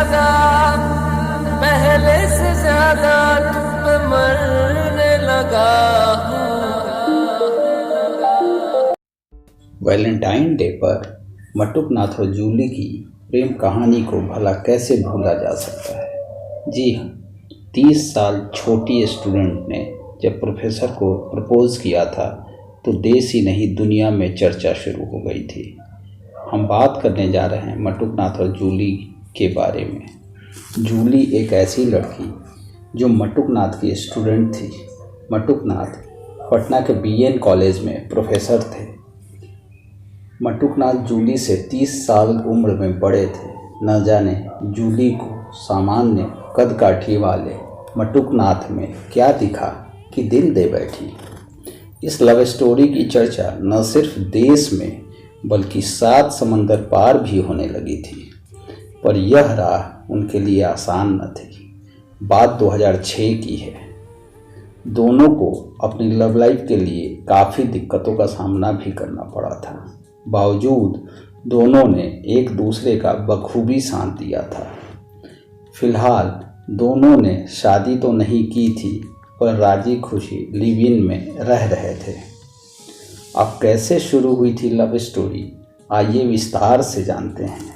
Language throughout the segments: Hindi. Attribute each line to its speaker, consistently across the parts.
Speaker 1: ज्यादा, पहले से ज्यादा तुम पे मरने लगा हूँ।
Speaker 2: वैलेंटाइन डे पर मटुकनाथ और जूली की प्रेम कहानी को भला कैसे भूला जा सकता है। जी हाँ, 30 साल छोटी स्टूडेंट ने जब प्रोफेसर को प्रपोज किया था तो देश ही नहीं दुनिया में चर्चा शुरू हो गई थी। हम बात करने जा रहे हैं मटुकनाथ और जूली के बारे में। जूली एक ऐसी लड़की जो मटुकनाथ की स्टूडेंट थी। मटुकनाथ पटना के बीएन कॉलेज में प्रोफेसर थे। मटुकनाथ जूली से 30 साल उम्र में बड़े थे। न जाने जूली को सामान्य कदकाठी वाले मटुकनाथ में क्या दिखा कि दिल दे बैठी। इस लव स्टोरी की चर्चा न सिर्फ देश में बल्कि 7 समंदर पार भी होने लगी थी। पर यह राह उनके लिए आसान न थी। बात 2006 की है। दोनों को अपनी लव लाइफ के लिए काफ़ी दिक्कतों का सामना भी करना पड़ा था। बावजूद दोनों ने एक दूसरे का बखूबी साथ दिया था। फिलहाल दोनों ने शादी तो नहीं की थी पर राजी खुशी लिव इन में रह रहे थे। अब कैसे शुरू हुई थी लव स्टोरी, आइए विस्तार से जानते हैं।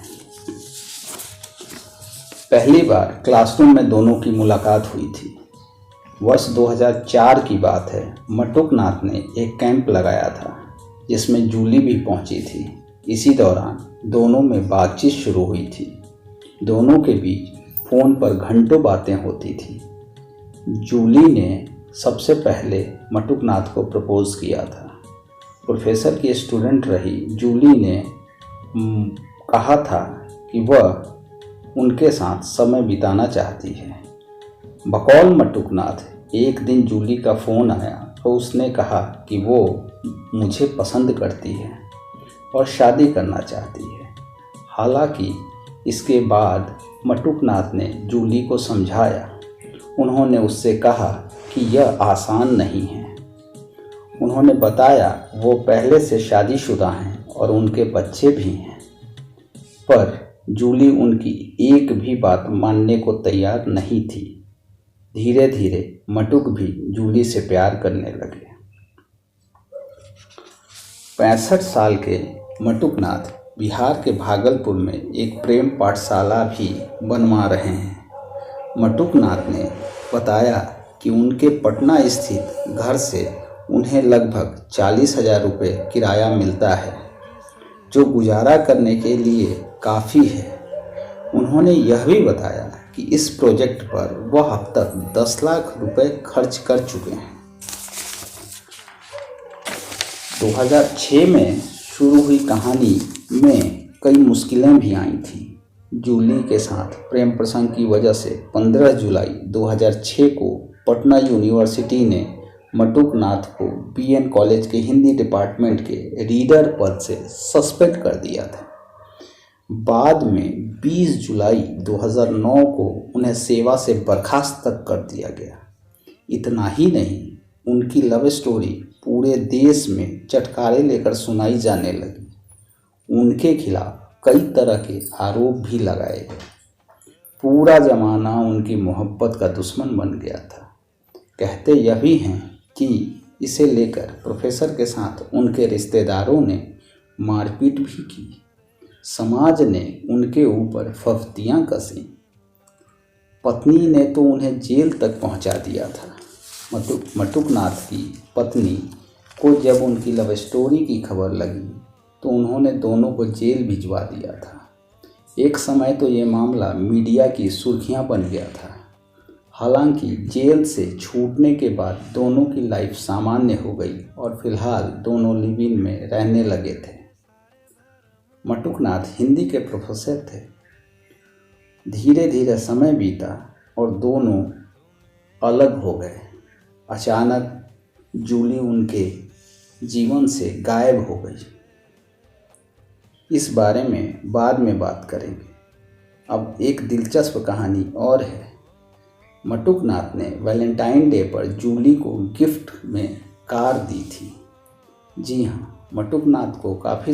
Speaker 2: पहली बार क्लासरूम में दोनों की मुलाकात हुई थी। वर्ष 2004 की बात है। मटुकनाथ ने एक कैंप लगाया था जिसमें जूली भी पहुंची थी। इसी दौरान दोनों में बातचीत शुरू हुई थी। दोनों के बीच फ़ोन पर घंटों बातें होती थी। जूली ने सबसे पहले मटुकनाथ को प्रपोज किया था। प्रोफेसर की स्टूडेंट रही जूली ने कहा था कि वह उनके साथ समय बिताना चाहती है। बकौल मटुकनाथ एक दिन जूली का फ़ोन आया तो उसने कहा कि वो मुझे पसंद करती है और शादी करना चाहती है। हालांकि इसके बाद मटुकनाथ ने जूली को समझाया। उन्होंने उससे कहा कि यह आसान नहीं है। उन्होंने बताया वो पहले से शादीशुदा हैं और उनके बच्चे भी हैं। पर जूली उनकी एक भी बात मानने को तैयार नहीं थी। धीरे धीरे मटुक भी जूली से प्यार करने लगे। 65 साल के मटुकनाथ बिहार के भागलपुर में एक प्रेम पाठशाला भी बनवा रहे हैं। मटुकनाथ ने बताया कि उनके पटना स्थित घर से उन्हें लगभग 40,000 रुपये किराया मिलता है, जो गुजारा करने के लिए काफ़ी है। उन्होंने यह भी बताया कि इस प्रोजेक्ट पर वह अब तक 10 लाख रुपए खर्च कर चुके हैं। 2006 में शुरू हुई कहानी में कई मुश्किलें भी आई थीं। जूली के साथ प्रेम प्रसंग की वजह से 15 जुलाई 2006 को पटना यूनिवर्सिटी ने मटुकनाथ को बीएन कॉलेज के हिंदी डिपार्टमेंट के रीडर पद से सस्पेंड कर दिया था। बाद में 20 जुलाई 2009 को उन्हें सेवा से बर्खास्त तक कर दिया गया। इतना ही नहीं, उनकी लव स्टोरी पूरे देश में चटकारे लेकर सुनाई जाने लगी। उनके खिलाफ कई तरह के आरोप भी लगाए गए। पूरा ज़माना उनकी मोहब्बत का दुश्मन बन गया था। कहते यह भी हैं कि इसे लेकर प्रोफेसर के साथ उनके रिश्तेदारों ने मारपीट भी की। समाज ने उनके ऊपर फफ्तियाँ कसी। पत्नी ने तो उन्हें जेल तक पहुंचा दिया था। मटुकनाथ की पत्नी को जब उनकी लव स्टोरी की खबर लगी तो उन्होंने दोनों को जेल भिजवा दिया था। एक समय तो ये मामला मीडिया की सुर्खियां बन गया था। हालांकि जेल से छूटने के बाद दोनों की लाइफ सामान्य हो गई और फिलहाल दोनों लिव इन में रहने लगे थे। मटुकनाथ हिंदी के प्रोफेसर थे। धीरे धीरे समय बीता और दोनों अलग हो गए। अचानक जूली उनके जीवन से गायब हो गई। इस बारे में बाद में बात करेंगे। अब एक दिलचस्प कहानी और है। मटुकनाथ ने वैलेंटाइन डे पर जूली को गिफ्ट में कार दी थी। जी हाँ, मटुकनाथ को काफ़ी